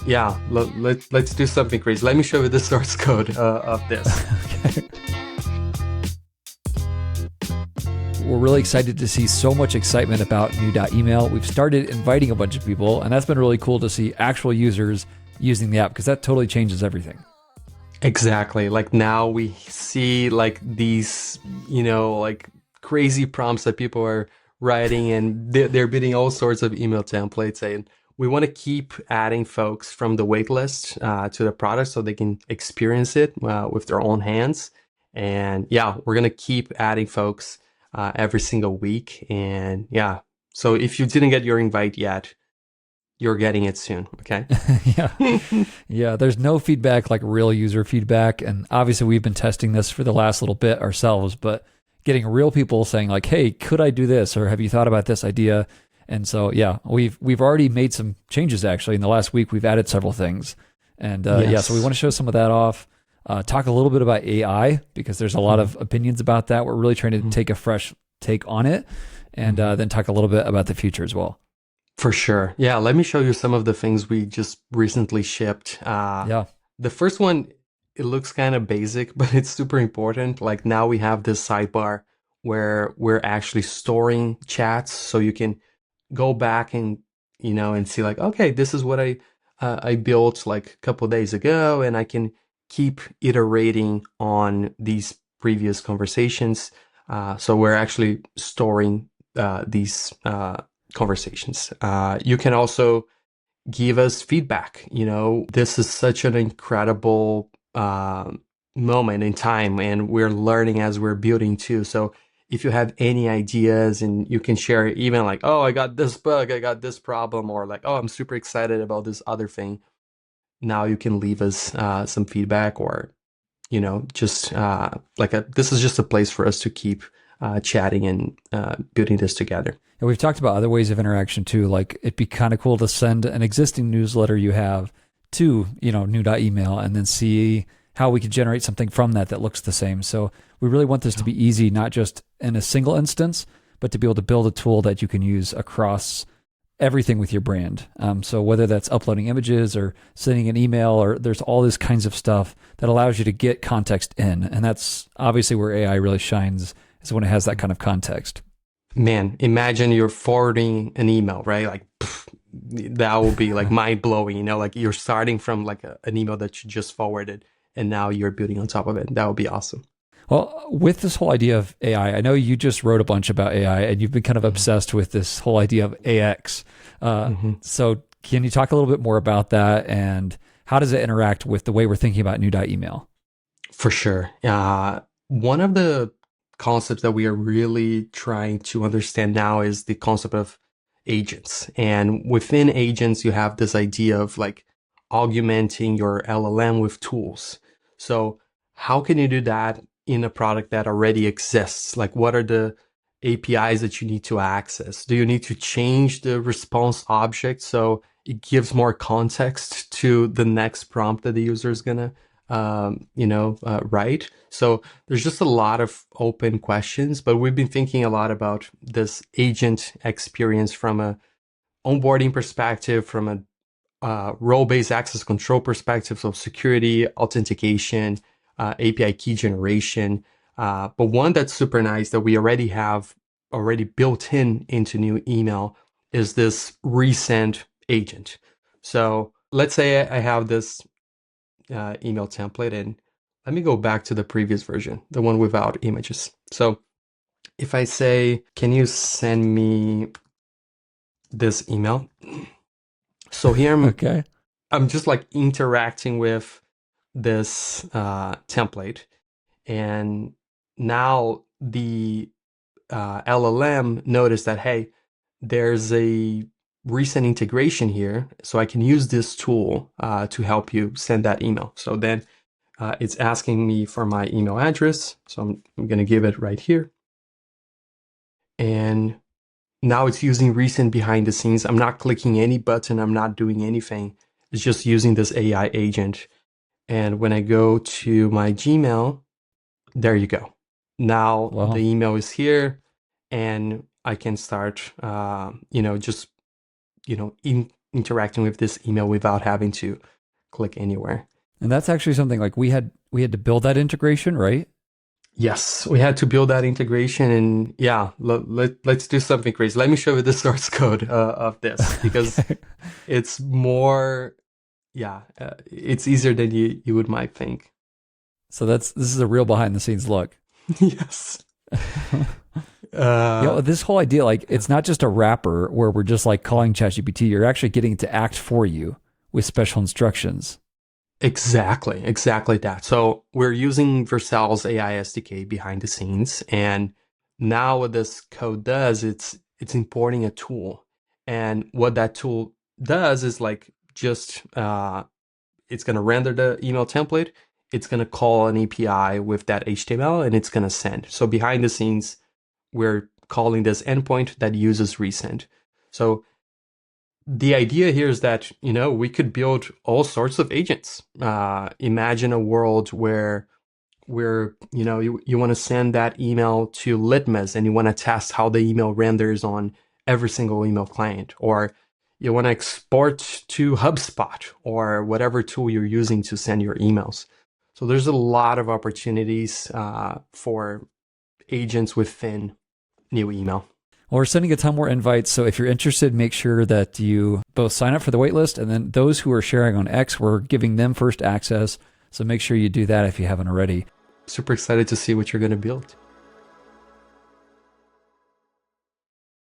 Yeah, let's do something crazy. Let me show you the source code of this. Okay. We're really excited to see so much excitement about new.email. We've started inviting a bunch of people, and that's been really cool to see actual users using the app because that totally changes everything. Exactly. Like now we see like these, like crazy prompts that people are writing and they're building all sorts of email templates. And we want to keep adding folks from the waitlist to the product so they can experience it with their own hands. And yeah, we're going to keep adding folks every single week. And yeah, so if you didn't get your invite yet, you're getting it soon. Okay. Yeah. Yeah. There's no feedback like real user feedback. And obviously, we've been testing this for the last little bit ourselves, but getting real people saying, like, hey, could I do this? Or have you thought about this idea? And so, yeah, we've already made some changes actually. In the last week, we've added several things. And yeah, so we want to show some of that off. Talk a little bit about AI because there's a lot of opinions about that. We're really trying to take a fresh take on it and then talk a little bit about the future as well. For sure. Yeah, let me show you some of the things we just recently shipped. Yeah. The first one, it looks kind of basic, but it's super important. Like now we have this sidebar where we're actually storing chats, so you can go back and and see like, okay, this is what I built like a couple of days ago, and I can keep iterating on these previous conversations. So we're actually storing these conversations. You can also give us feedback. This is such an incredible moment in time, and we're learning as we're building too. So if you have any ideas, and you can share even like, oh, I got this bug, I got this problem, or like, oh, I'm super excited about this other thing. Now you can leave us some feedback, or just this is just a place for us to keep chatting and building this together. And we've talked about other ways of interaction too. Like it'd be kind of cool to send an existing newsletter you have to, new.email and then see how we could generate something from that looks the same. So we really want this to be easy, not just in a single instance, but to be able to build a tool that you can use across everything with your brand. So whether that's uploading images or sending an email, or there's all these kinds of stuff that allows you to get context in. And that's obviously where AI really shines, is when it has that kind of context. Man, imagine you're forwarding an email, right? Like that will be like mind blowing, like you're starting from like an email that you just forwarded and now you're building on top of it. That would be awesome. Well, with this whole idea of AI, I know you just wrote a bunch about AI and you've been kind of obsessed with this whole idea of AX. So can you talk a little bit more about that and how does it interact with the way we're thinking about new.email? For sure. One of the concepts that we are really trying to understand now is the concept of agents. And within agents, you have this idea of like augmenting your LLM with tools. So how can you do that in a product that already exists? Like what are the APIs that you need to access? Do you need to change the response object so it gives more context to the next prompt that the user is gonna write? So there's just a lot of open questions, but we've been thinking a lot about this agent experience from a onboarding perspective, from a role-based access control perspective, so security, authentication, API key generation. But one that's super nice that we already have built into new email is this resend agent. So let's say I have this email template, and let me go back to the previous version, the one without images. So if I say, can you send me this email? So here Okay. I'm just like interacting with this template, and now the LLM noticed that, hey, there's a recent integration here, so I can use this tool to help you send that email. So then it's asking me for my email address, so I'm going to give it right here. And now it's using recent behind the scenes. I'm not clicking any button. I'm not doing anything. It's just using this AI agent. And when I go to my Gmail, there you go. Now Wow. the email is here, and I can start, just interacting with this email without having to click anywhere. And that's actually something like we had to build that integration, right? Yes, we had to build that integration, and yeah, let's do something crazy. Let me show you the source code of this because Okay. it's more, yeah, it's easier than you would might think. So this is a real behind the scenes look. Yes. This whole idea, like, it's not just a wrapper where we're just like calling ChatGPT. You're actually getting it to act for you with special instructions. Exactly that. So we're using Vercel's AI SDK behind the scenes, and now what this code does, it's importing a tool, and what that tool does is like just it's going to render the email template, it's going to call an API with that HTML, and it's going to send. So behind the scenes, we're calling this endpoint that uses resend. So the idea here is that, we could build all sorts of agents. Imagine a world where you want to send that email to Litmus and you want to test how the email renders on every single email client, or you want to export to HubSpot or whatever tool you're using to send your emails. So there's a lot of opportunities for agents within New Email. Well, we're sending a ton more invites. So if you're interested, make sure that you both sign up for the waitlist, and then those who are sharing on X, we're giving them first access. So make sure you do that if you haven't already. Super excited to see what you're going to build.